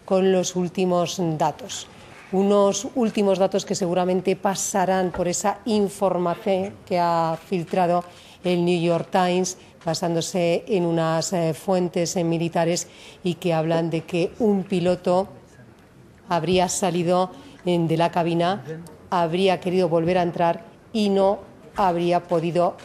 con los últimos datos. Unos últimos datos que seguramente pasarán por esa información que ha filtrado el New York Times, basándose en unas fuentes militares y que hablan de que un piloto habría salido de la cabina, habría querido volver a entrar y no habría podido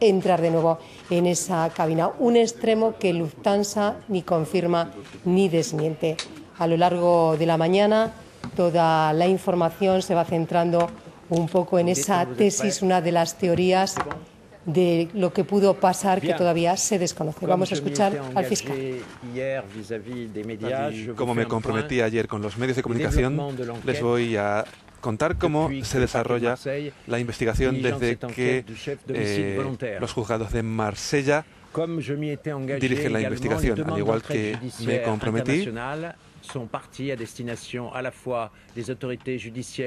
entrar de nuevo en esa cabina. Un extremo que Lufthansa ni confirma ni desmiente. A lo largo de la mañana, toda la información se va centrando un poco en esa tesis, una de las teorías de lo que pudo pasar que todavía se desconoce. Vamos a escuchar al fiscal. Como me comprometí ayer con los medios de comunicación, les voy a contar cómo se desarrolla la investigación desde que los juzgados de Marsella dirigen la investigación, al igual que me comprometí.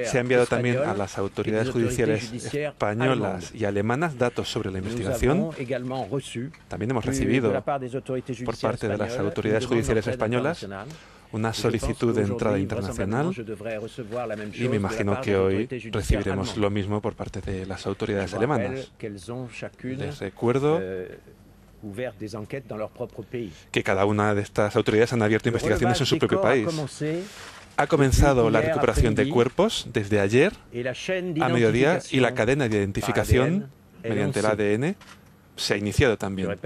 Se ha enviado también a las autoridades judiciales españolas y alemanas datos sobre la investigación. También hemos recibido por parte de las autoridades judiciales españolas una solicitud de entrada internacional y me imagino que hoy recibiremos lo mismo por parte de las autoridades alemanas. Les recuerdo que cada una de estas autoridades han abierto investigaciones en su propio país. Ha comenzado la recuperación de cuerpos desde ayer a mediodía y la cadena de identificación mediante el ADN se ha iniciado también.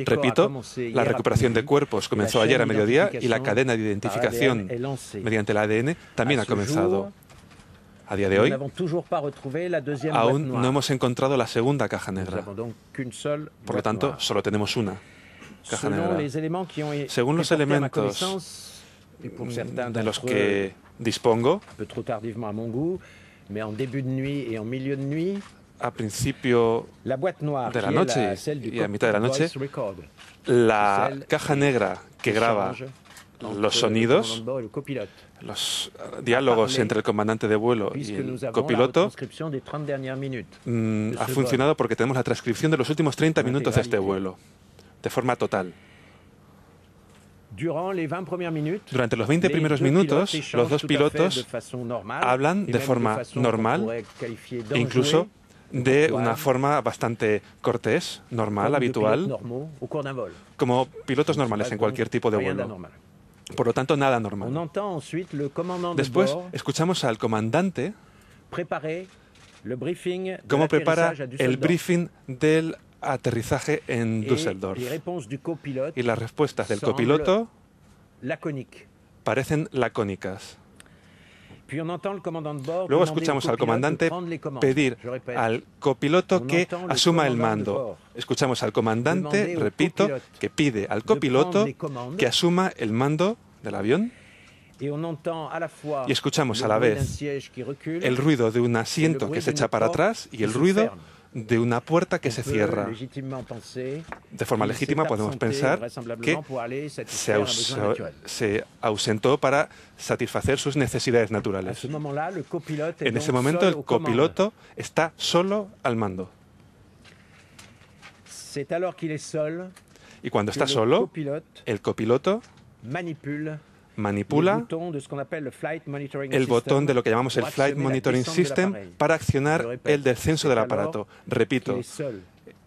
Repito, la recuperación de cuerpos comenzó ayer a mediodía y la cadena de identificación mediante el ADN también ha comenzado. A día de hoy, aún no hemos encontrado la segunda caja negra. Por lo tanto, solo tenemos una caja negra. Según los elementos de los que dispongo, a principio de la noche y a mitad de la noche, la caja negra que graba los sonidos, los diálogos entre el comandante de vuelo y el copiloto, ha funcionado porque tenemos la transcripción de los últimos 30 minutos de este vuelo, de forma total. Durante los 20 primeros minutos, los dos pilotos hablan de forma normal e incluso de una forma bastante cortés, normal, habitual, como pilotos normales en cualquier tipo de vuelo. Por lo tanto, nada normal. Después, escuchamos al comandante cómo prepara el briefing del aterrizaje en Düsseldorf. Y las respuestas del copiloto parecen lacónicas. Luego escuchamos al comandante pedir al copiloto que asuma el mando. Escuchamos al comandante, repito, que pide al copiloto que asuma el mando del avión. Y escuchamos a la vez el ruido de un asiento que se echa para atrás y el ruido de una puerta que se cierra. De forma legítima podemos pensar que se ausentó para satisfacer sus necesidades naturales. En ese momento el copiloto está solo al mando. Y cuando está solo, el copiloto manipula el botón de lo que llamamos el Flight Monitoring System para accionar el descenso del aparato. Repito,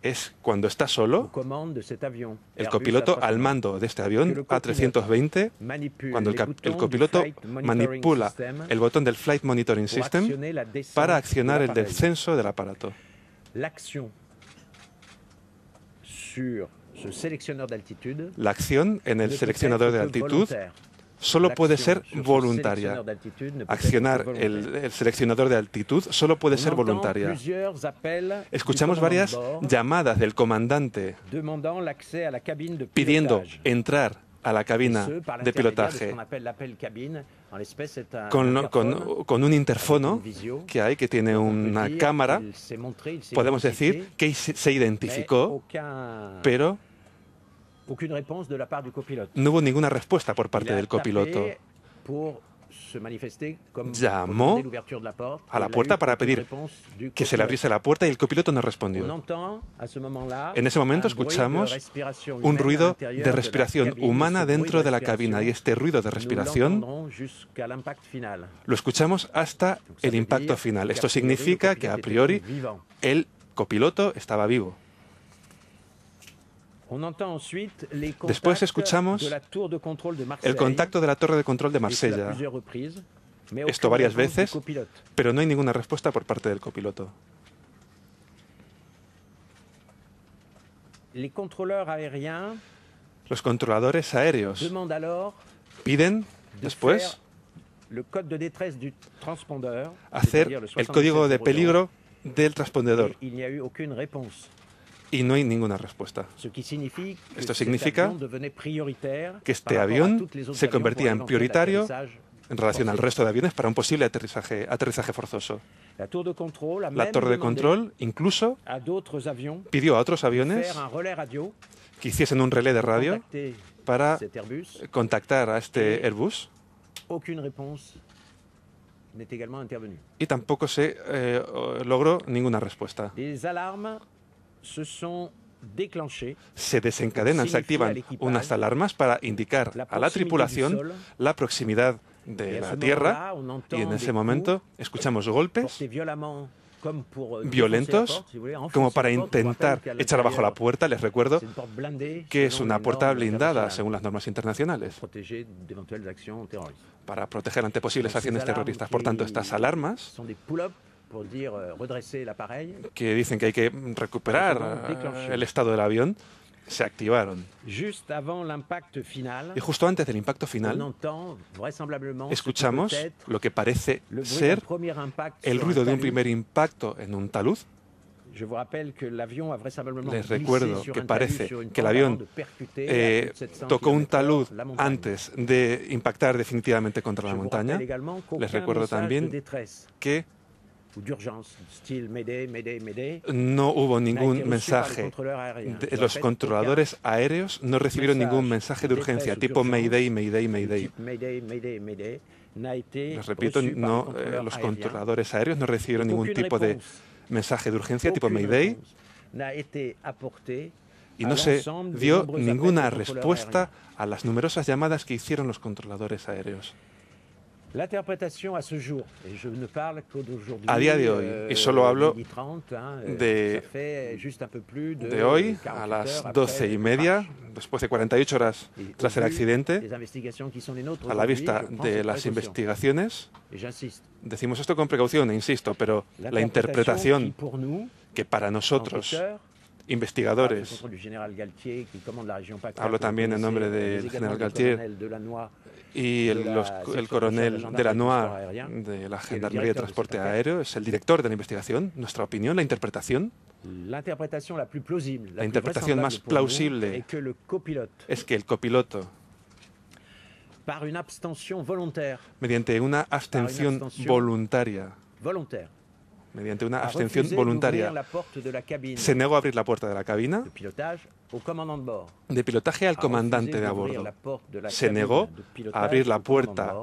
es cuando está solo, el copiloto al mando de este avión A320, cuando el copiloto manipula el botón del Flight Monitoring System para accionar el descenso del aparato. La acción en el seleccionador de altitud solo puede ser voluntaria. Accionar el seleccionador de altitud solo puede ser voluntaria. Escuchamos varias llamadas del comandante pidiendo entrar a la cabina de pilotaje con un interfono que hay, que tiene una cámara. Podemos decir que se identificó, pero no hubo ninguna respuesta por parte del copiloto. llamó a la puerta para pedir que se le abriese la puerta y el copiloto no respondió. En ese momento escuchamos un ruido de respiración humana dentro de la cabina y este ruido de respiración lo escuchamos hasta el impacto final. Esto significa que a priori el copiloto estaba vivo. Después escuchamos el contacto de la torre de control de Marsella. Esto varias veces, pero no hay ninguna respuesta por parte del copiloto. Los controladores aéreos piden después hacer el código de peligro del transpondedor. Y no hay ninguna respuesta. Esto significa que este avión se convertía en prioritario en relación al resto de aviones para un posible aterrizaje forzoso. La torre de control incluso pidió a otros aviones que hiciesen un relé de radio para contactar a este Airbus. Y tampoco se logró ninguna respuesta. Se desencadenan, se activan unas alarmas para indicar a la tripulación la proximidad de la Tierra y en ese momento escuchamos golpes violentos como para intentar echar abajo la puerta. Les recuerdo que es una puerta blindada según las normas internacionales para proteger ante posibles acciones terroristas. Por tanto, estas alarmas que dicen que hay que recuperar el estado del avión se activaron. Y justo antes del impacto final escuchamos lo que parece ser el ruido de un primer impacto en un talud. Les recuerdo que parece que el avión tocó un talud antes de impactar definitivamente contra la montaña. Les recuerdo también que no hubo ningún mensaje. Los controladores aéreos no recibieron ningún mensaje de urgencia tipo Mayday, Mayday, Mayday. Les repito, los controladores aéreos no recibieron ningún tipo de mensaje de urgencia tipo Mayday y no se dio ninguna respuesta a las numerosas llamadas que hicieron los controladores aéreos. A día de hoy, y solo hablo de hoy, a las 12:30, después de 48 horas tras el accidente, a la vista de las investigaciones, decimos esto con precaución, e insisto, pero la interpretación que para nosotros, investigadores, hablo también en nombre del general Galtier y el coronel Delanois de la Gendarmería de Transporte Aéreo, es el director de la investigación. Nuestra opinión, la interpretación más plausible es que el copiloto, mediante una abstención voluntaria, se negó a abrir la puerta de la cabina de pilotaje al comandante de a bordo. Se negó a abrir la puerta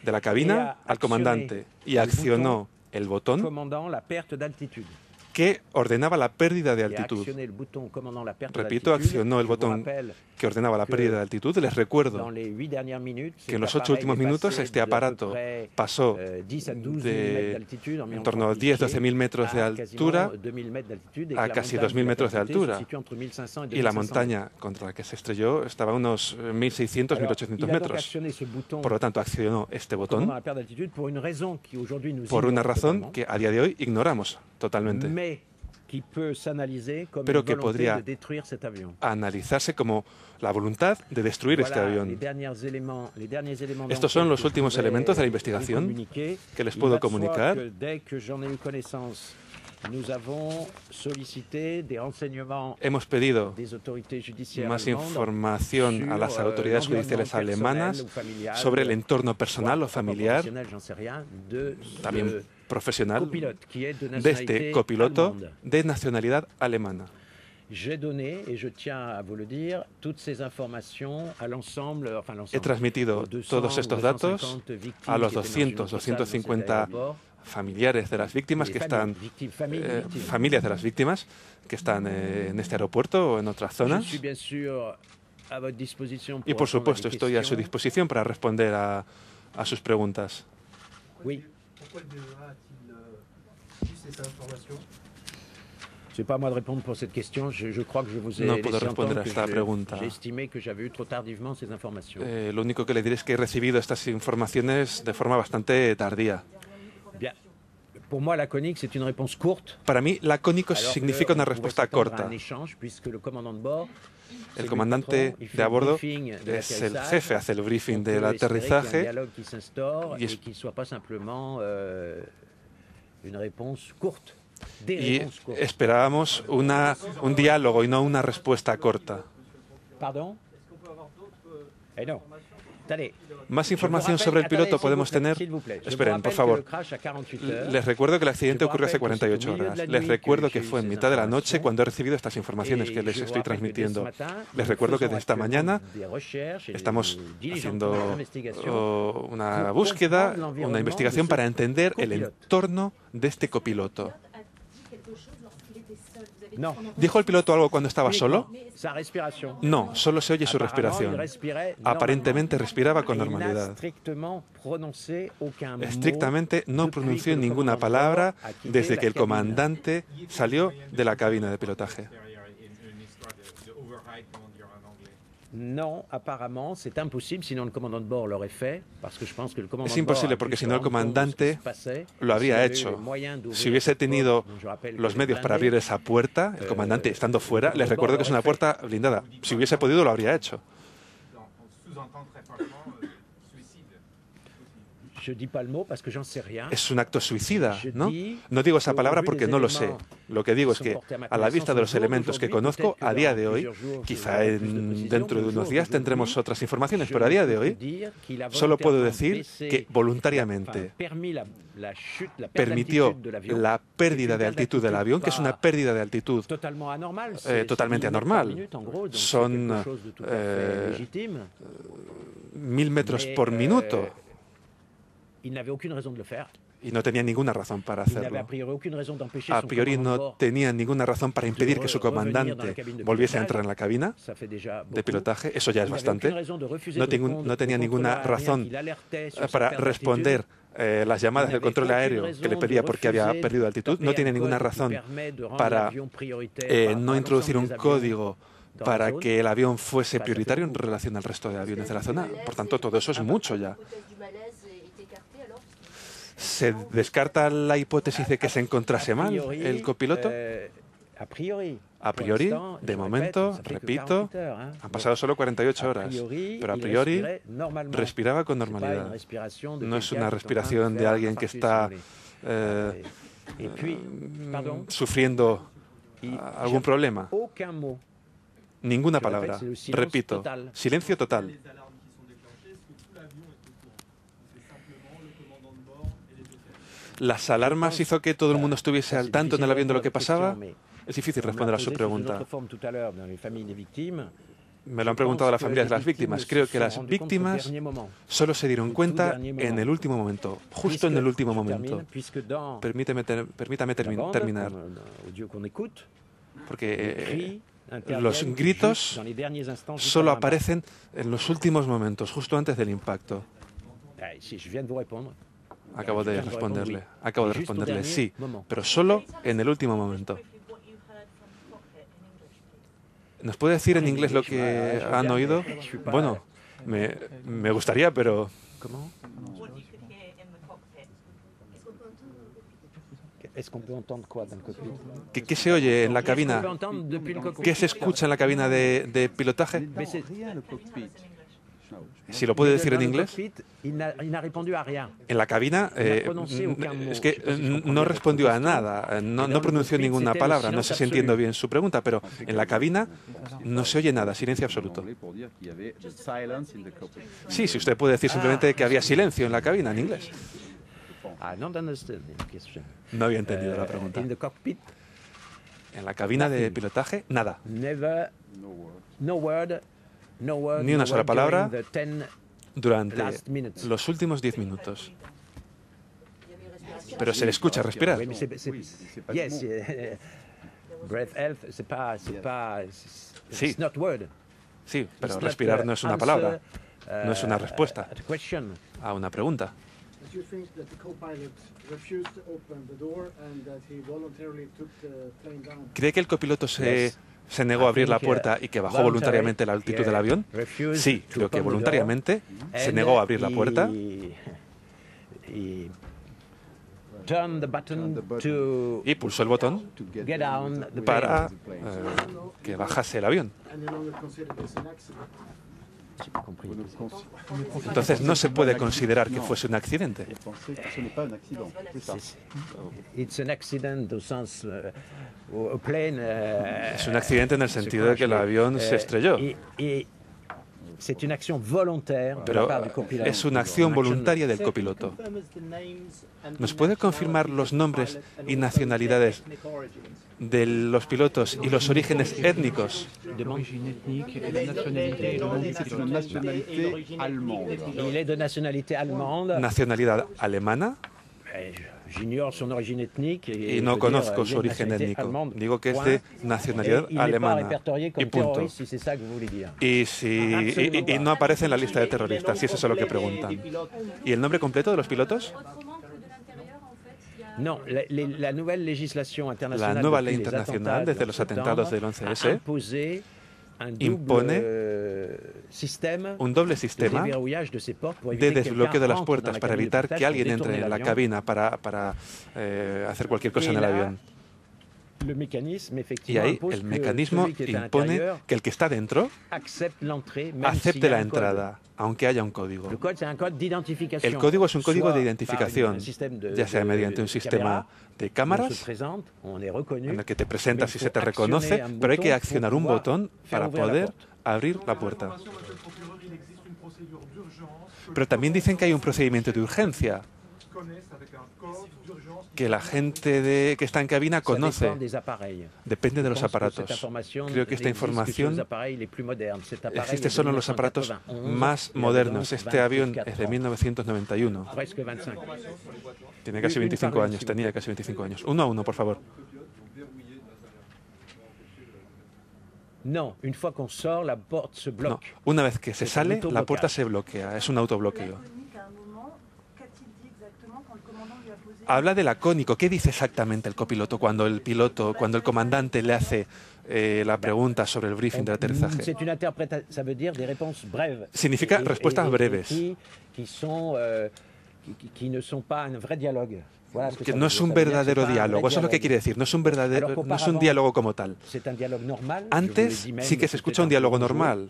de la cabina al comandante y accionó el botón que ordenaba la pérdida de altitud. Repito, accionó el botón que ordenaba la pérdida de altitud. Les recuerdo que en los 8 últimos minutos este aparato pasó de en torno a 10-12.000 metros de altura a casi 2.000 metros de altura. Y la montaña contra la que se estrelló estaba a unos 1.600-1.800 metros. Por lo tanto, accionó este botón por una razón que a día de hoy ignoramos totalmente, pero que podría analizarse como la voluntad de destruir este avión. Estos son los últimos elementos de la investigación que les puedo comunicar. Hemos pedido más información a las autoridades judiciales alemanas sobre el entorno personal o familiar, también profesional, de este copiloto de nacionalidad alemana. He transmitido todos estos datos a los 200, 250 familiares de las víctimas que están, familias de las víctimas que están en este aeropuerto o en otras zonas. Y por supuesto estoy a su disposición para responder a sus preguntas. No puedo responder a esta pregunta. Lo único que le diré es que he recibido estas informaciones de forma bastante tardía. Para mí, lacónico significa una respuesta corta. El comandante de a bordo es el jefe, hace el briefing del aterrizaje y esperábamos un diálogo y no una respuesta corta. ¿Más información sobre el piloto podemos tener? Esperen, por favor. Les recuerdo que el accidente ocurrió hace 48 horas. Les recuerdo que fue en mitad de la noche cuando he recibido estas informaciones que les estoy transmitiendo. Les recuerdo que de esta mañana estamos haciendo una búsqueda, una investigación para entender el entorno de este copiloto. ¿Dijo el piloto algo cuando estaba solo? No, solo se oye su respiración. Aparentemente respiraba con normalidad. Estrictamente no pronunció ninguna palabra desde que el comandante salió de la cabina de pilotaje. Es imposible porque si no el comandante lo habría hecho. Si hubiese tenido los medios para abrir esa puerta, el comandante estando fuera, les recuerdo que es una puerta blindada. Si hubiese podido lo habría hecho. Es un acto suicida, ¿no? No digo esa palabra porque no lo sé. Lo que digo es que, a la vista de los elementos que conozco, a día de hoy, quizá dentro de unos días tendremos otras informaciones, pero a día de hoy solo puedo decir que voluntariamente permitió la pérdida de altitud del avión, que es una pérdida de altitud totalmente anormal. Son 1000 metros por minuto. Y no tenía ninguna razón para hacerlo. A priori no tenía ninguna razón para impedir que su comandante volviese a entrar en la cabina de pilotaje. Eso ya es bastante. No tenía ninguna razón para responder las llamadas del control aéreo que le pedía porque había perdido altitud. No tiene ninguna razón para no introducir un código para que el avión fuese prioritario en relación al resto de aviones de la zona. Por tanto, todo eso es mucho ya. ¿Se descarta la hipótesis de que se encontrase mal el copiloto? A priori, de momento, repito, han pasado solo 48 horas, pero a priori respiraba con normalidad. No es una respiración de alguien que está sufriendo algún problema. Ninguna palabra. Repito, silencio total. ¿Las alarmas hizo que todo el mundo estuviese al tanto en el avión de lo que pasaba? Es difícil responder a su pregunta. Me lo han preguntado las familias de las víctimas. Creo que las víctimas solo se dieron cuenta en el último momento, justo en el último momento. Permítame terminar. Porque los gritos solo aparecen en los últimos momentos, justo antes del impacto. Acabo de responderle sí, pero solo en el último momento. ¿Nos puede decir en inglés lo que han oído? Bueno, me gustaría, pero... ¿Qué se oye en la cabina? ¿Qué se escucha en la cabina de pilotaje? Si lo puede decir en inglés. En la cabina es que no respondió a nada, no pronunció ninguna palabra, no sé si entiendo bien su pregunta, pero en la cabina no se oye nada, silencio absoluto. Sí, si usted puede decir simplemente que había silencio en la cabina en inglés. No había entendido la pregunta. en la cabina de pilotaje, nada. Ni una sola palabra durante los últimos 10 minutos. Pero se le escucha respirar. Sí. Sí, pero respirar no es una palabra, no es una respuesta a una pregunta. ¿Cree que el copiloto se negó a abrir la puerta y que bajó voluntariamente la altitud del avión? Sí, creo que voluntariamente se negó a abrir la puerta y pulsó el botón para que bajase el avión. Entonces no se puede considerar que fuese un accidente. Es un accidente en el sentido de que el avión se estrelló. Pero es una acción voluntaria del copiloto. ¿Nos puede confirmar los nombres y nacionalidades de los pilotos y los orígenes étnicos? Nacionalidad alemana. Y no conozco su origen étnico. Digo que es de nacionalidad alemana. Y punto. Y no aparece en la lista de terroristas, si es eso lo que preguntan. ¿Y el nombre completo de los pilotos? La nueva ley internacional desde los atentados del 11S impone un doble sistema de desbloqueo de las puertas para evitar que alguien entre en la cabina para hacer cualquier cosa en el avión. Y ahí el mecanismo impone que el que está dentro acepte la entrada, aunque haya un código. El código es un código de identificación, ya sea mediante un sistema de cámaras en el que te presentas y se te reconoce, pero hay que accionar un botón para poder abrir la puerta. Pero también dicen que hay un procedimiento de urgencia que la gente que está en cabina conoce. Depende de los aparatos. Creo que esta información existe solo en los aparatos más modernos. Este avión es de 1991. Tiene casi 25 años, tenía casi 25 años. 1 a 1, por favor. No, una vez que se sale, la puerta se bloquea. Es un autobloqueo. Habla del lacónico. ¿Qué dice exactamente el copiloto cuando el comandante le hace la pregunta sobre el briefing del aterrizaje? Significa respuestas breves. Que no es un verdadero diálogo. Eso es lo que quiere decir. No es un diálogo como tal. Antes sí que se escucha un diálogo normal.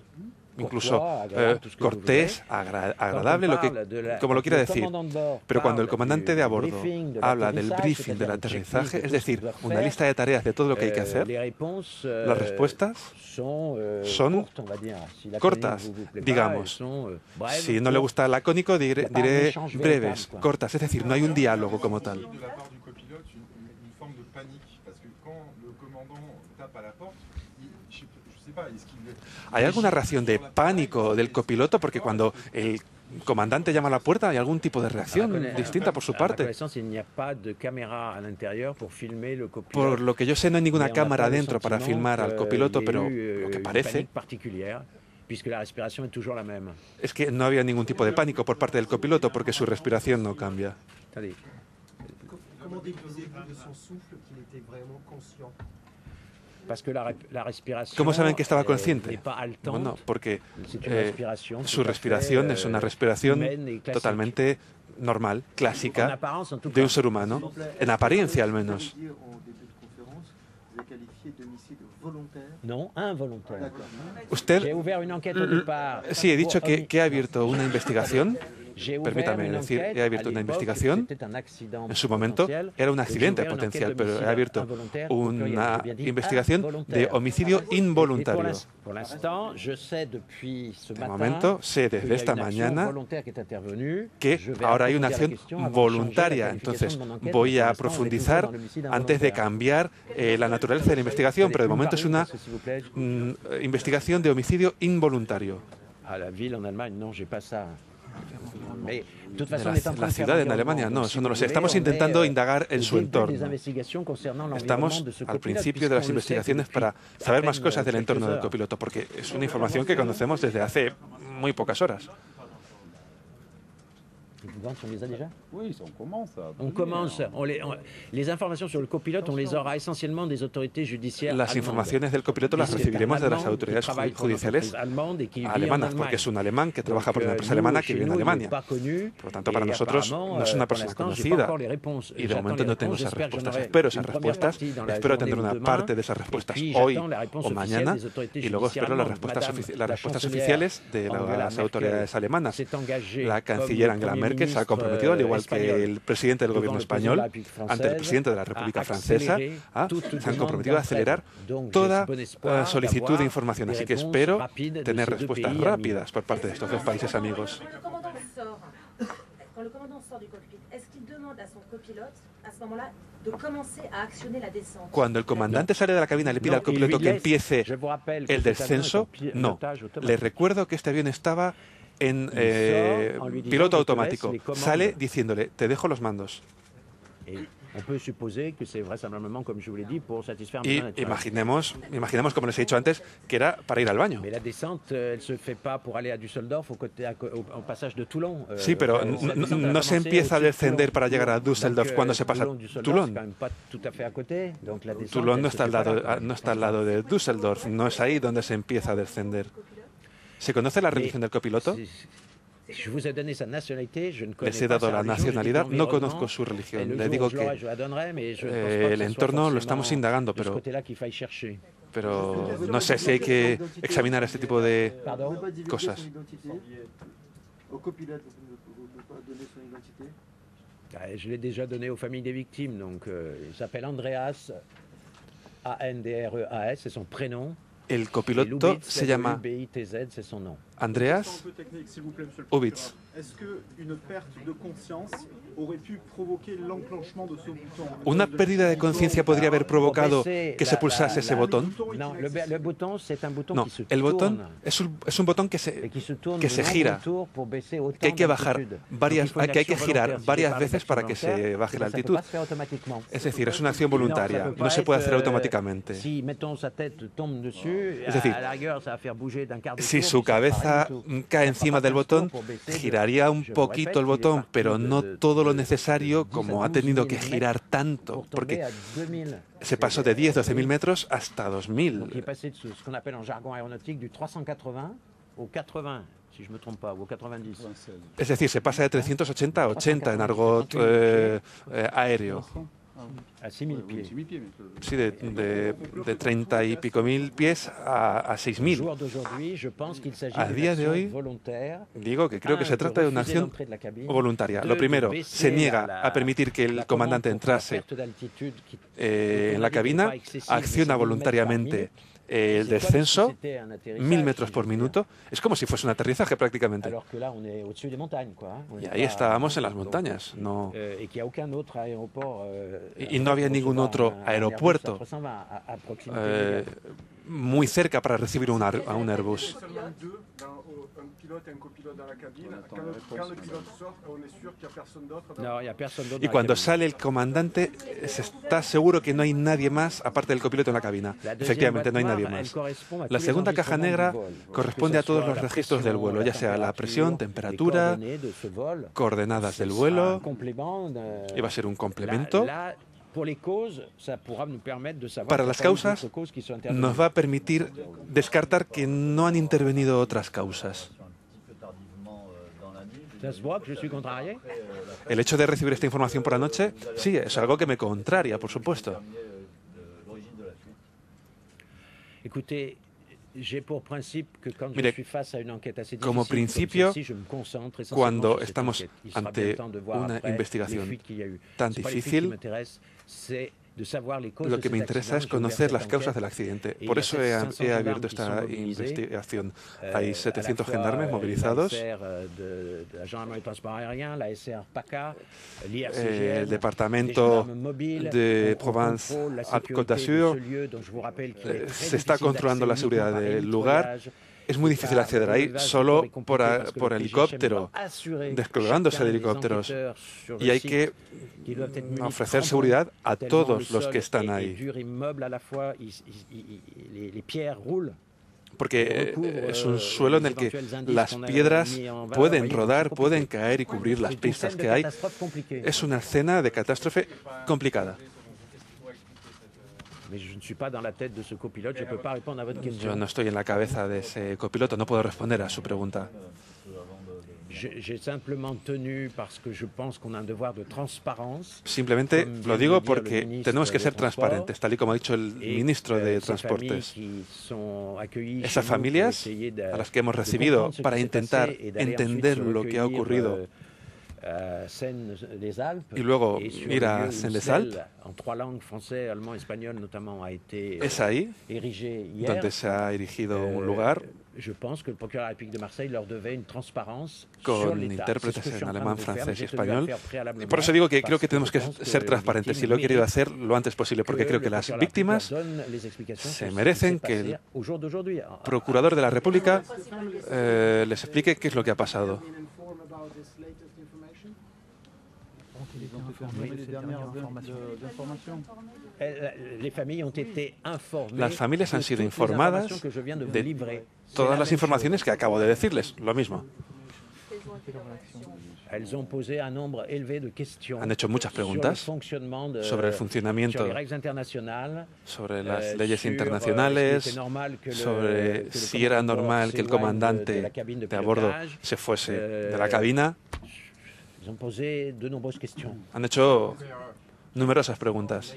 Incluso cortés, agradable, como lo quiera decir. Pero cuando el comandante de a bordo habla del briefing del aterrizaje, es decir, una lista de tareas de todo lo que hay que hacer, las respuestas son cortas, digamos. Si no le gusta el lacónico, diré breves, cortas, es decir, no hay un diálogo como tal. ¿Hay alguna reacción de pánico del copiloto? Porque cuando el comandante llama a la puerta, ¿hay algún tipo de reacción distinta por su parte? Por lo que yo sé, no hay ninguna cámara adentro para filmar al copiloto, pero lo que parece es que no había ningún tipo de pánico por parte del copiloto porque su respiración no cambia. ¿Cómo saben que estaba consciente? Bueno, porque su respiración es una respiración totalmente normal, clásica, de un ser humano, en apariencia al menos. Usted, sí, he dicho que ha abierto una investigación Permítame decir, he abierto una investigación. En su momento era un accidente potencial, pero he abierto una investigación de homicidio involuntario. De momento, sé desde esta mañana que ahora hay una acción voluntaria. Entonces, voy a profundizar antes de cambiar la naturaleza de la investigación, pero de momento es una investigación de homicidio involuntario. La ciudad en Alemania, no, eso no lo sé. Estamos intentando indagar en su entorno. Estamos al principio de las investigaciones para saber más cosas del entorno del copiloto, porque es una información que conocemos desde hace muy pocas horas. Oui, on commence. On commence. Les informaciones sobre el copiloto, on les aura essentiellement des autorités judiciaires. Las informaciones del copiloto las recibiremos de las autoridades judiciales alemanas, porque es un alemán que trabaja por una empresa alemana que vive en Alemania. Por lo tanto, para nosotros no es una persona conocida y de momento no tengo esas respuestas. Espero esas respuestas, espero tener una parte de esas respuestas hoy o mañana y luego espero las respuestas oficiales de las autoridades alemanas. La canciller Angela Merkel se ha comprometido, al igual que el presidente del gobierno español, ante el presidente de la República Francesa, se han comprometido a acelerar toda solicitud de información. Así que espero tener respuestas rápidas por parte de estos dos países amigos. Cuando el comandante sale de la cabina, le pide al copiloto que empiece el descenso. No. Le recuerdo que este avión estaba en piloto automático. Sale diciéndole, te dejo los mandos. Y imaginemos, como les he dicho antes, que era para ir al baño. Sí, pero no se empieza a descender para llegar a Düsseldorf cuando se pasa Toulon. Toulon no está al lado de Düsseldorf, no es ahí donde se empieza a descender. ¿Se conoce la religión del copiloto? Les he dado la nacionalidad, no conozco su religión. Le digo que el entorno lo estamos indagando, pero no sé si hay que examinar este tipo de cosas. Je l'ai déjà donné aux familles des victimes, donc il s'appelle Andreas, A-N-D-R-E-A-S, c'est son prénom. El copiloto se llama Andreas Ubitz. ¿Una pérdida de conciencia podría haber provocado que se pulsase ese botón? No, el botón es un botón que se gira, que hay que bajar que hay que girar varias veces para que se baje la altitud. Es decir, es una acción voluntaria, no se puede hacer automáticamente. Es decir, si su cabeza cae encima del botón, giraría un poquito el botón, pero no todo lo necesario como ha tenido que girar tanto, porque se pasó de 10-12.000 metros hasta 2.000. Es decir, se pasa de 380 a 80 en argot aéreo. Sí, de 30 y pico mil pies a 6.000. A día de hoy, digo que creo que se trata de una acción voluntaria. Lo primero, se niega a permitir que el comandante entrase en la cabina, acciona voluntariamente el descenso, 1.000 metros por minuto. Es como si fuese un aterrizaje prácticamente. Y ahí estábamos en las montañas. Y no había ningún otro aeropuerto muy cerca para recibir a un Airbus. Y cuando sale el comandante, se está seguro que no hay nadie más aparte del copiloto en la cabina. Efectivamente, no hay nadie más. La segunda caja negra corresponde a todos los registros del vuelo, ya sea la presión, temperatura, coordenadas del vuelo. Y va a ser un complemento. Para las causas, nos va a permitir descartar que no han intervenido otras causas. El hecho de recibir esta información por la noche, sí, es algo que me contraria, por supuesto. Mire, como principio, cuando estamos ante una investigación tan difícil, lo que me interesa es conocer las causas del accidente. Por eso he abierto esta investigación. Hay 700 gendarmes movilizados. El departamento de Provence-Alpes-Côte d'Azur se está controlando la seguridad del lugar. Es muy difícil acceder ahí solo por helicóptero, descolgándose de helicópteros. Y hay que ofrecer seguridad a todos los que están ahí. Porque es un suelo en el que las piedras pueden rodar, pueden caer y cubrir las pistas que hay. Es una escena de catástrofe complicada. Yo no estoy en la cabeza de ese copiloto, no puedo responder a su pregunta. Simplemente lo digo porque tenemos que ser transparentes, tal y como ha dicho el ministro de Transportes. Esas familias a las que hemos recibido para intentar entender lo que ha ocurrido y luego ir a Seine-les-Alpes, es ahí donde se ha erigido un lugar con intérpretes en alemán, francés y español. Por eso digo que creo que tenemos que ser transparentes y lo he querido hacer lo antes posible, porque creo que las víctimas se merecen que el procurador de la República les explique qué es lo que ha pasado. Las familias han sido informadas de todas las informaciones que acabo de decirles, lo mismo. Han hecho muchas preguntas sobre el funcionamiento, sobre las leyes internacionales, sobre si era normal que el comandante de a bordo se fuese de la cabina. Han hecho numerosas preguntas.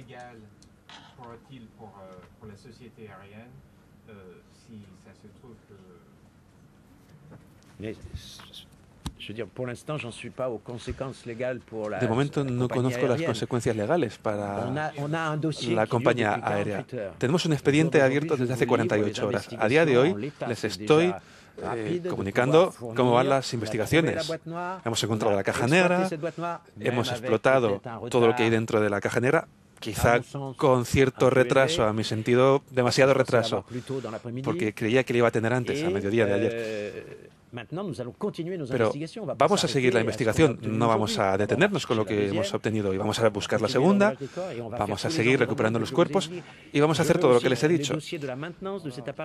De momento no conozco las consecuencias legales para la compañía aérea. Tenemos un expediente abierto desde hace 48 horas. A día de hoy les estoy comunicando cómo van las investigaciones. Hemos encontrado la caja negra, hemos explotado todo lo que hay dentro de la caja negra, quizá con cierto retraso, a mi sentido, demasiado retraso, porque creía que le iba a tener antes, a mediodía de ayer. Pero vamos a seguir la investigación, no vamos a detenernos con lo que hemos obtenido y vamos a buscar la segunda, vamos a seguir recuperando los cuerpos y vamos a hacer todo lo que les he dicho.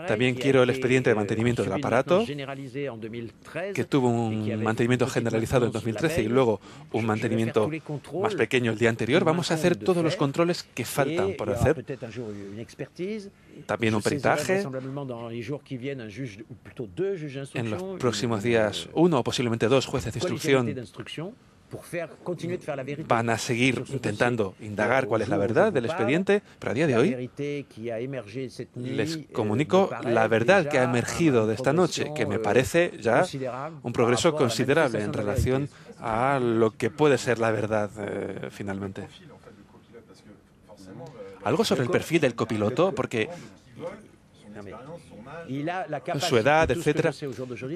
También quiero el expediente de mantenimiento del aparato, que tuvo un mantenimiento generalizado en 2013 y luego un mantenimiento más pequeño el día anterior. Vamos a hacer todos los controles que faltan por hacer. También un peritaje. En los próximos días, uno o posiblemente dos jueces de instrucción van a seguir intentando indagar cuál es la verdad del expediente, pero a día de hoy les comunico la verdad que ha emergido de esta noche, que me parece ya un progreso considerable en relación a lo que puede ser la verdad finalmente. Algo sobre el perfil del copiloto, porque su edad, etcétera,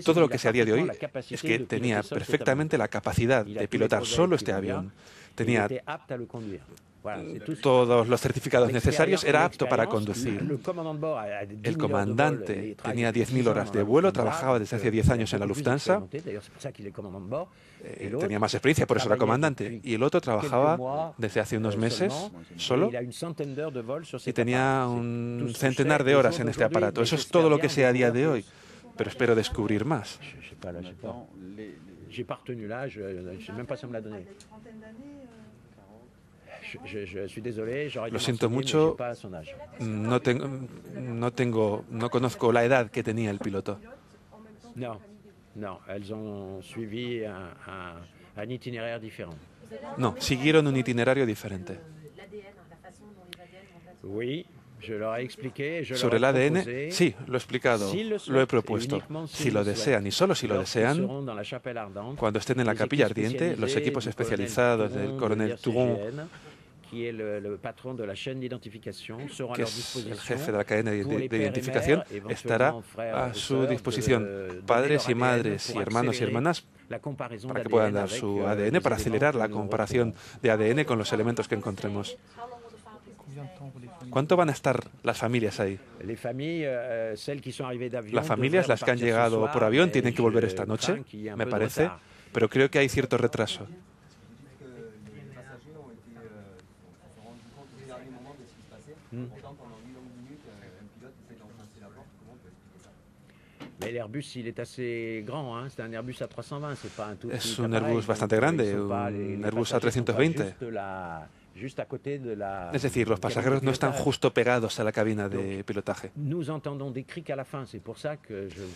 todo lo que sé a día de hoy es que tenía perfectamente la capacidad de pilotar solo este avión. Tenía todos los certificados necesarios, era apto para conducir. El comandante tenía 10.000 horas de vuelo, trabajaba desde hace 10 años en la Lufthansa, tenía más experiencia, por eso era comandante, y el otro trabajaba desde hace unos meses solo y tenía un centenar de horas en este aparato. Eso es todo lo que sé a día de hoy, pero espero descubrir más. Lo siento mucho, no conozco la edad que tenía el piloto. No, siguieron un itinerario diferente. Sobre el ADN, sí, lo he explicado, lo he propuesto. Si lo desean, y solo si lo desean, cuando estén en la capilla ardiente, los equipos especializados del coronel Touron, que es el jefe de la cadena de identificación, estará a su disposición. Padres y madres y hermanos y hermanas para que puedan dar su ADN, para acelerar la comparación de ADN con los elementos que encontremos. ¿Cuánto van a estar las familias ahí? Las familias, las que han llegado por avión, tienen que volver esta noche, me parece, pero creo que hay cierto retraso. Es un Airbus bastante grande, un Airbus A320. Es decir, los pasajeros no están justo pegados a la cabina de pilotaje.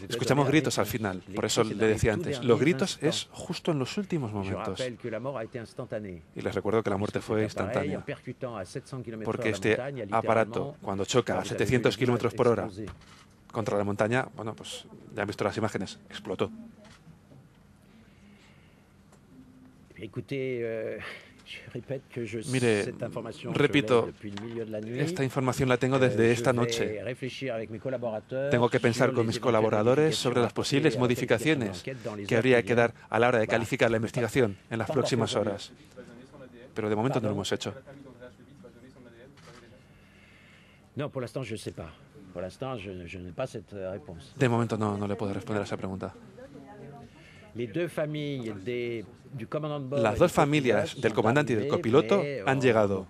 Escuchamos gritos al final, por eso le decía antes, los gritos es justo en los últimos momentos. Y les recuerdo que la muerte fue instantánea, porque este aparato, cuando choca a 700 kilómetros por hora contra la montaña, bueno, pues ya han visto las imágenes, explotó. Mire, repito, esta información la tengo desde esta noche. Tengo que pensar con mis colaboradores sobre las posibles modificaciones que habría que dar a la hora de calificar la investigación en las próximas horas. Pero de momento no lo hemos hecho. De momento no le puedo responder a esa pregunta. Las dos familias del comandante y del copiloto han llegado,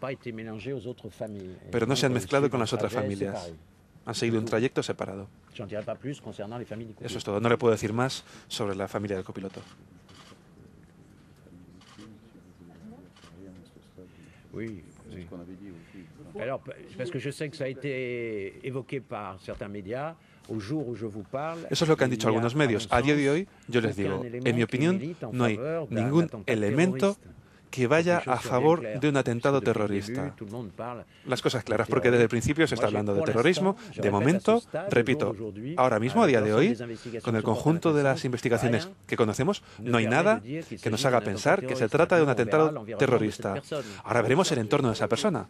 pero no se han mezclado con las otras familias. Han seguido un trayecto separado. Eso es todo. No le puedo decir más sobre la familia del copiloto. Eso es lo que han dicho algunos medios. A día de hoy, yo les digo, en mi opinión, no hay ningún elemento que vaya a favor de un atentado terrorista. Las cosas claras, porque desde el principio se está hablando de terrorismo. De momento, repito, ahora mismo, a día de hoy, con el conjunto de las investigaciones que conocemos, no hay nada que nos haga pensar que se trata de un atentado terrorista. Ahora veremos el entorno de esa persona.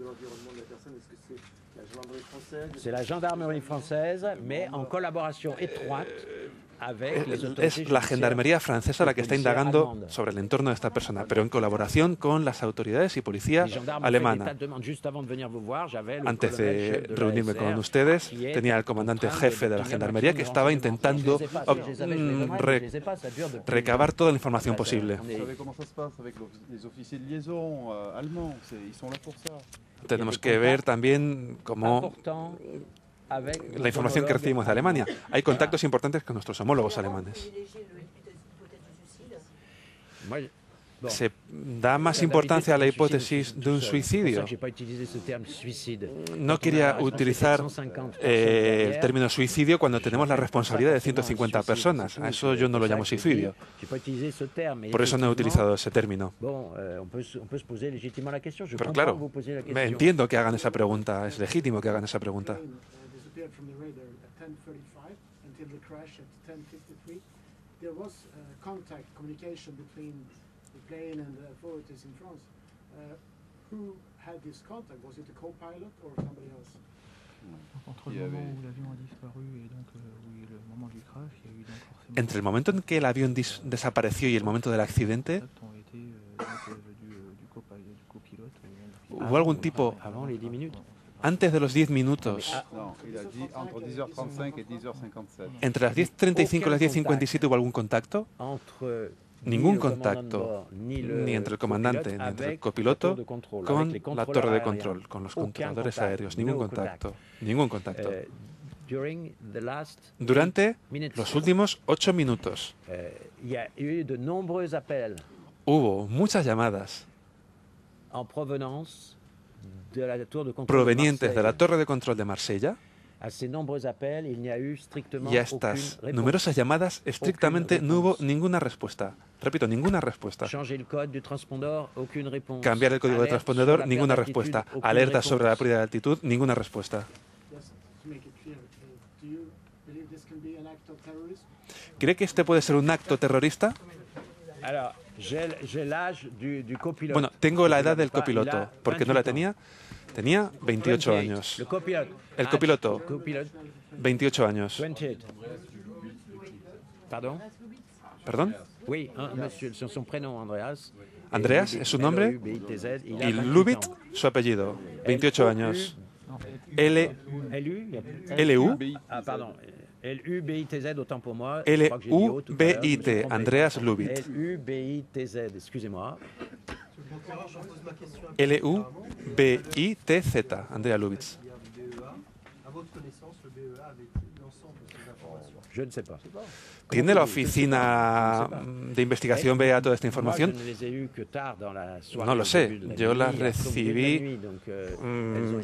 Es la gendarmería francesa la que está indagando sobre el entorno de esta persona, pero en colaboración con las autoridades y policía alemana. Antes de reunirme con ustedes, tenía al comandante jefe de la gendarmería que estaba intentando recabar toda la información posible. Tenemos que ver también cómo la información que recibimos de Alemania. Hay contactos importantes con nuestros homólogos alemanes. Se da más importancia a la hipótesis de un suicidio. No quería utilizar el término suicidio cuando tenemos la responsabilidad de 150 personas. A eso yo no lo llamo suicidio. Por eso no he utilizado ese término. Pero claro, entiendo que hagan esa pregunta. Es legítimo que hagan esa pregunta. Plane and the authorities in France. Who had this contact? Was it the co-pilot or somebody else? Entre el momento en que el avión desapareció y el momento del accidente, ¿hubo algún tipo antes de los 10 minutos? Entre las 10:35 y las 10:57 hubo algún contacto. Ningún contacto, ni entre el comandante ni entre el copiloto, con la torre de control, con los controladores aéreos. Ningún contacto. Ningún contacto. Durante los últimos 8 minutos hubo muchas llamadas provenientes de la torre de control de Marsella. Y a estas numerosas llamadas estrictamente no hubo ninguna respuesta. Repito, ninguna respuesta. Cambiar el código de transpondedor, ninguna respuesta. Alertas sobre la pérdida de altitud, ninguna respuesta. ¿Cree que este puede ser un acto terrorista? Bueno, tengo la edad del copiloto, porque no la tenía. Tenía 28 años. El copiloto, 28 años. ¿Perdón? Andreas es su nombre y Lubitz su apellido. 28 años. L-U. L-U-B-I-T-Z, autant pour moi. L-U-B-I-T, Andreas Lubitz. L-U-B-I-T-Z, excusez-moi. L-U-B-I-T-Z, Andreas Lubitz. Je ne sais pas. ¿Tiene la oficina de investigación BEA toda esta información? No lo sé. Yo las recibí,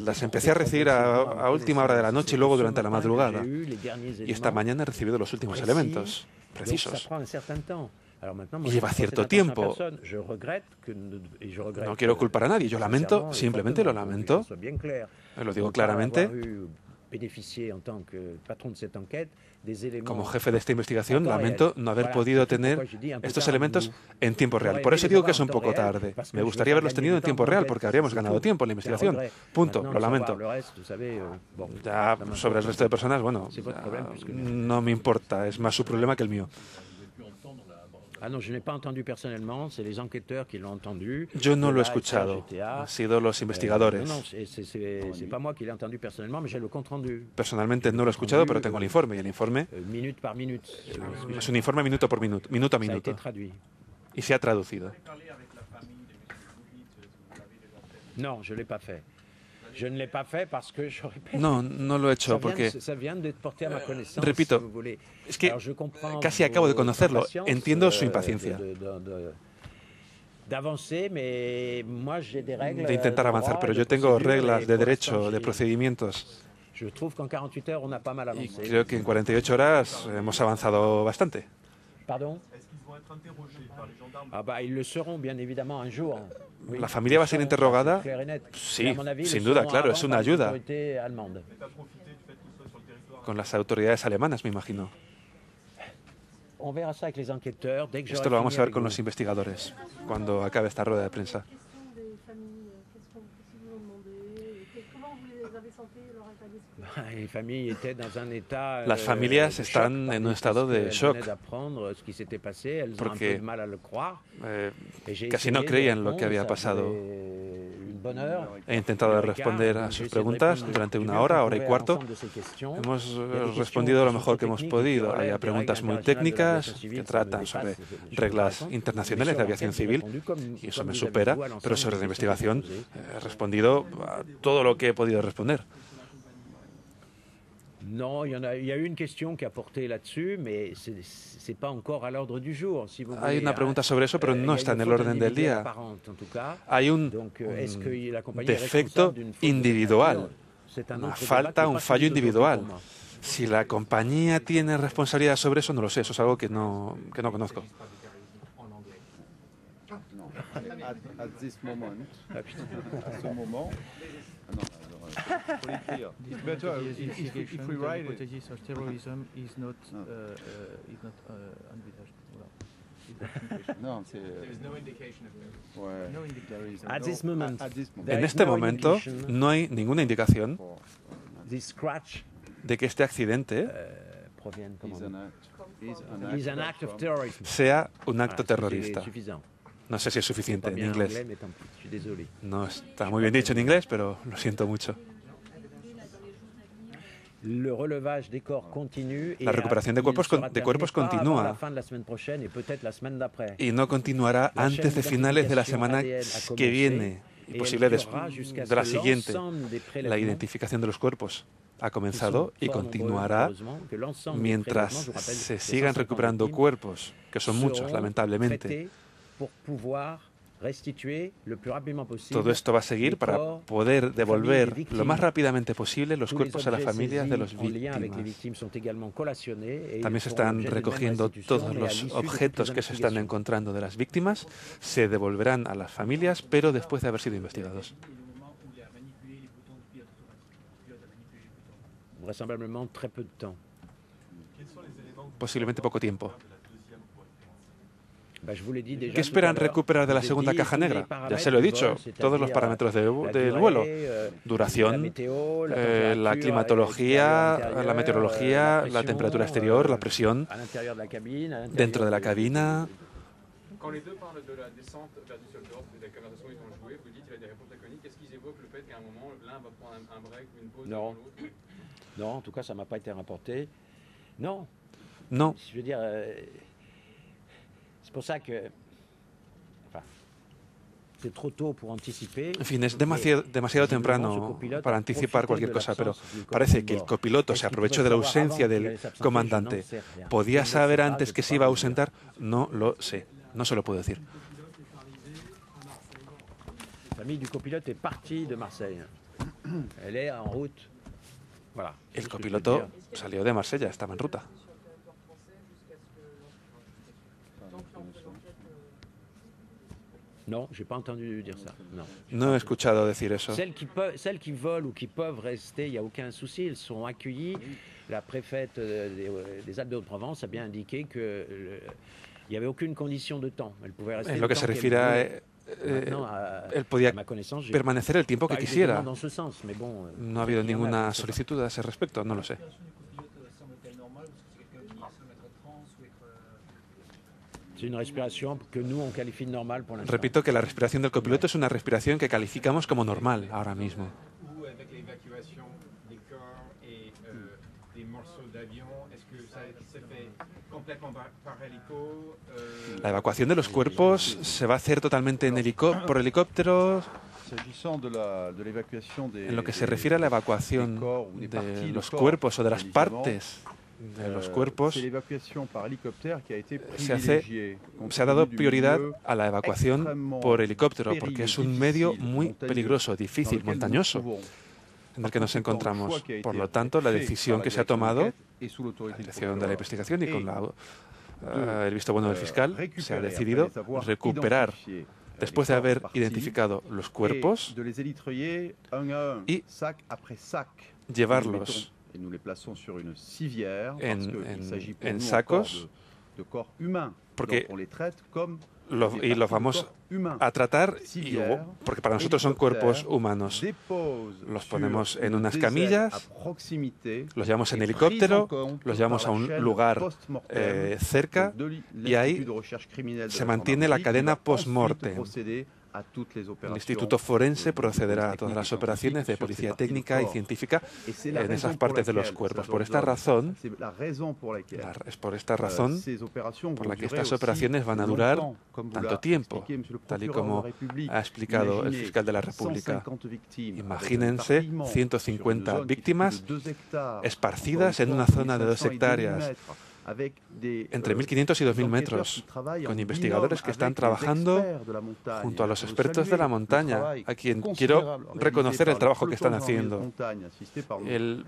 las empecé a recibir a última hora de la noche y luego durante la madrugada. Y esta mañana he recibido los últimos elementos precisos. Y lleva cierto tiempo. No quiero culpar a nadie. Yo lamento, simplemente lo lamento. Lo digo claramente. Como jefe de esta investigación, lamento no haber podido tener estos elementos en tiempo real. Por eso digo que es un poco tarde. Me gustaría haberlos tenido en tiempo real, porque habríamos ganado tiempo en la investigación. Punto. Lo lamento. Ya sobre el resto de personas, bueno, no me importa. Es más su problema que el mío. Yo no lo he escuchado, han sido los investigadores. Personalmente no lo he escuchado, pero tengo el informe, y el informe es un informe minuto por minuto, minuto a minuto, y se ha traducido. No, no lo he hecho porque, repito, es que casi acabo de conocerlo. Entiendo su impaciencia de intentar avanzar, pero yo tengo reglas de derecho, de procedimientos. Y creo que en 48 horas hemos avanzado bastante. ¿La familia va a ser interrogada? Sí, sin duda, claro, es una ayuda. Con las autoridades alemanas, me imagino. Esto lo vamos a ver con los investigadores cuando acabe esta rueda de prensa. Las familias están en un estado de shock porque casi no creían lo que había pasado. He intentado responder a sus preguntas durante una hora, hora y cuarto. Hemos respondido lo mejor que hemos podido. Hay preguntas muy técnicas que tratan sobre reglas internacionales de aviación civil y eso me supera, pero sobre la investigación he respondido a todo lo que he podido responder. No, il y a eu une question qui a porté là-dessus, mais c'est pas encore à l'ordre du jour. Si vous Hay una pregunta sobre eso, pero no está en el orden del día. Hay un defecto individual, una falta, un fallo individual. Si la compañía tiene responsabilidad sobre eso, no lo sé. Eso es algo que no conozco. At this moment, It's better if we write it. Hypothesis of terrorism is not envisaged. No, En este momento no hay ninguna indicación de que este accidente sea un acto terrorista. No sé si es suficiente en inglés. No está muy bien dicho en inglés, pero lo siento mucho. La recuperación de cuerpos continúa y no continuará antes de finales de la semana que viene y posible de la siguiente. La identificación de los cuerpos ha comenzado y continuará mientras se sigan recuperando cuerpos, que son muchos, lamentablemente. Todo esto va a seguir para poder devolver lo más rápidamente posible los cuerpos a las familias de los víctimas. También se están recogiendo todos los objetos que se están encontrando de las víctimas. Se devolverán a las familias, pero después de haber sido investigados. posiblemente poco tiempo. ¿Qué esperan recuperar de la segunda caja negra? Ya se lo he dicho, todos los parámetros del vuelo. Duración, la climatología, la meteorología, la temperatura exterior, la presión dentro de la cabina. Quand les deux parlent de la descente vers Düsseldorf et de la conversation qu'ils ont jouée, vous dites qu'il y a des réponses laconiques. Est-ce qu'ils évoquent le fait qu'à un moment, l'un va prendre un break ou une pause Non. devant l'autre? Non, en tout cas, ça m'a pas été rapporté. Non. No. Je veux dire, c'est pour ça que, enfin, c'est trop tôt pour anticiper. En fin, es demasiado temprano para anticipar cualquier cosa, pero parece que el copiloto se aprovechó de la ausencia del comandante. ¿Podía saber antes que se iba a ausentar? No lo sé, no se lo puedo decir. La famille du copilote est partie de Marseille. Elle est en route. Voilà. El copiloto salió de Marsella, estaba en ruta. Non, j'ai pas entendu dire ça. Non. No he escuchado decir eso. Celles qui volent ou qui peuvent rester, il n'y a aucun souci, elles sont accueillies. La préfète des Alpes-de-Haute-Provence a bien indiqué que il n'y avait aucune condition de temps. Elle pouvait rester. En lo que se refiere a él podía permanecer el tiempo que quisiera. No ha habido ninguna solicitud a ese respecto, no lo sé. Repito que la respiración del copiloto es una respiración que calificamos como normal ahora mismo. La evacuación de los cuerpos se va a hacer totalmente por helicóptero. En lo que se refiere a la evacuación de los cuerpos o de las partes de los cuerpos, se ha dado prioridad a la evacuación por helicóptero, porque es un medio muy peligroso, difícil, montañoso, en el que nos encontramos. Por lo tanto, la decisión que se ha tomado, la dirección de la investigación y con el visto bueno del fiscal, se ha decidido recuperar, después de haber identificado los cuerpos, y llevarlos en sacos, porque los vamos a tratar, porque para nosotros son cuerpos humanos. Los ponemos en unas camillas, los llevamos en helicóptero, los llevamos a un lugar cerca y ahí se mantiene la cadena post-mortem. El Instituto Forense procederá a todas las operaciones de policía técnica y científica en esas partes de los cuerpos. Por esta razón, es por esta razón por la que estas operaciones van a durar tanto tiempo, tal y como ha explicado el fiscal de la República. Imagínense 150 víctimas esparcidas en una zona de 2 hectáreas, entre 1.500 y 2.000 metros, con investigadores que están trabajando junto a los expertos de la montaña, a quien quiero reconocer el trabajo que están haciendo. El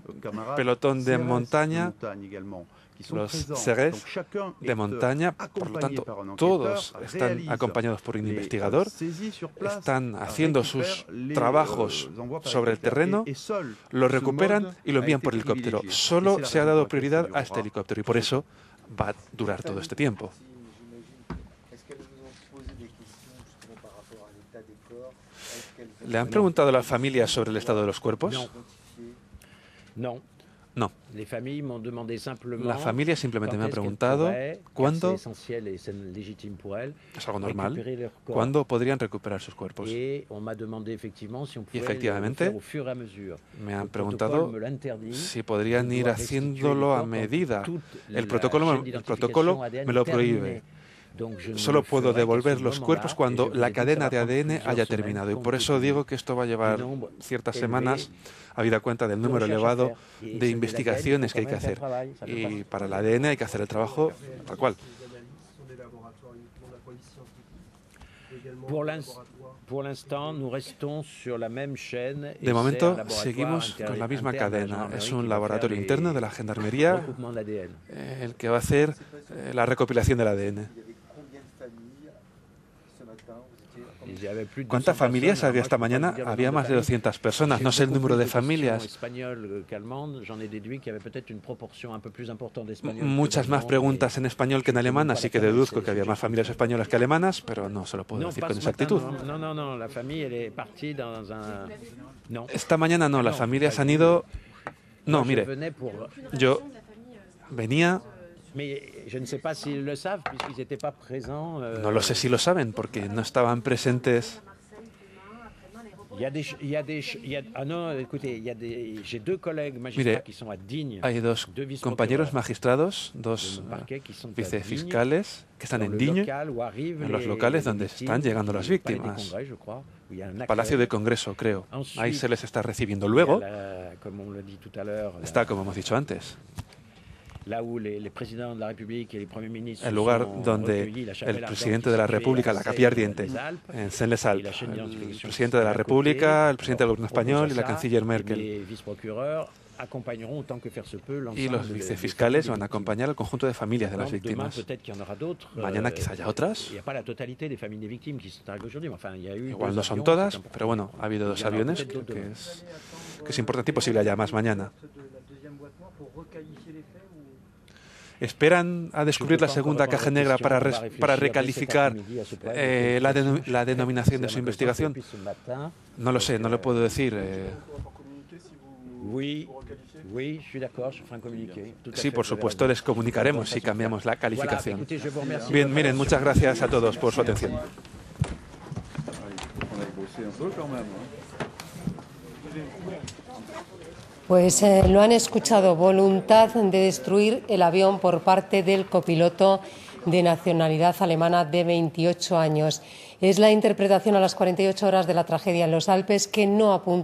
pelotón de montaña, los seres de montaña, por lo tanto, todos están acompañados por un investigador, están haciendo sus trabajos sobre el terreno, lo recuperan y lo envían por helicóptero. Solo se ha dado prioridad a este helicóptero y por eso va a durar todo este tiempo. ¿Le han preguntado a las familias sobre el estado de los cuerpos? No. No. La familia simplemente me ha preguntado cuándo, es algo normal, cuándo podrían recuperar sus cuerpos. Y efectivamente me han preguntado si podrían ir haciéndolo a medida. El protocolo me lo prohíbe. Solo puedo devolver los cuerpos cuando la cadena de ADN haya terminado. Y por eso digo que esto va a llevar ciertas semanas, habida cuenta del número elevado de investigaciones que hay que hacer. Y para el ADN hay que hacer el trabajo tal cual. De momento, seguimos con la misma cadena. Es un laboratorio interno de la Gendarmería el que va a hacer la recopilación del ADN. ¿Cuántas familias había esta mañana? Había más de 200 personas, no sé el número de familias. Muchas más preguntas en español que en alemán, así que deduzco que había más familias españolas que alemanas, pero no se lo puedo decir con exactitud. Esta mañana no, las familias han ido... No, mire, yo venía... No lo sé si lo saben, porque no estaban presentes. Mire, hay dos compañeros magistrados, dos vicefiscales que están en Digne, en los locales donde están llegando las víctimas. Palacio de Congreso, creo. Ahí se les está recibiendo. Luego está, como hemos dicho antes, el lugar donde el presidente de la República, la Capilla Ardiente, en Saint-les-Alpes, el presidente de la República, el presidente del gobierno español y la canciller Merkel. Y los vicefiscales van a acompañar al conjunto de familias de las víctimas. Mañana quizá haya otras. Igual no son todas, pero bueno, ha habido 2 aviones, creo que es importante y posible haya más mañana. ¿Esperan a descubrir la segunda caja negra para recalificar la denominación de su investigación? No lo sé, no lo puedo decir. Sí, por supuesto, les comunicaremos si cambiamos la calificación. Bien, miren, muchas gracias a todos por su atención. Pues lo han escuchado, voluntad de destruir el avión por parte del copiloto de nacionalidad alemana de 28 años. Es la interpretación a las 48 horas de la tragedia en los Alpes que no apunta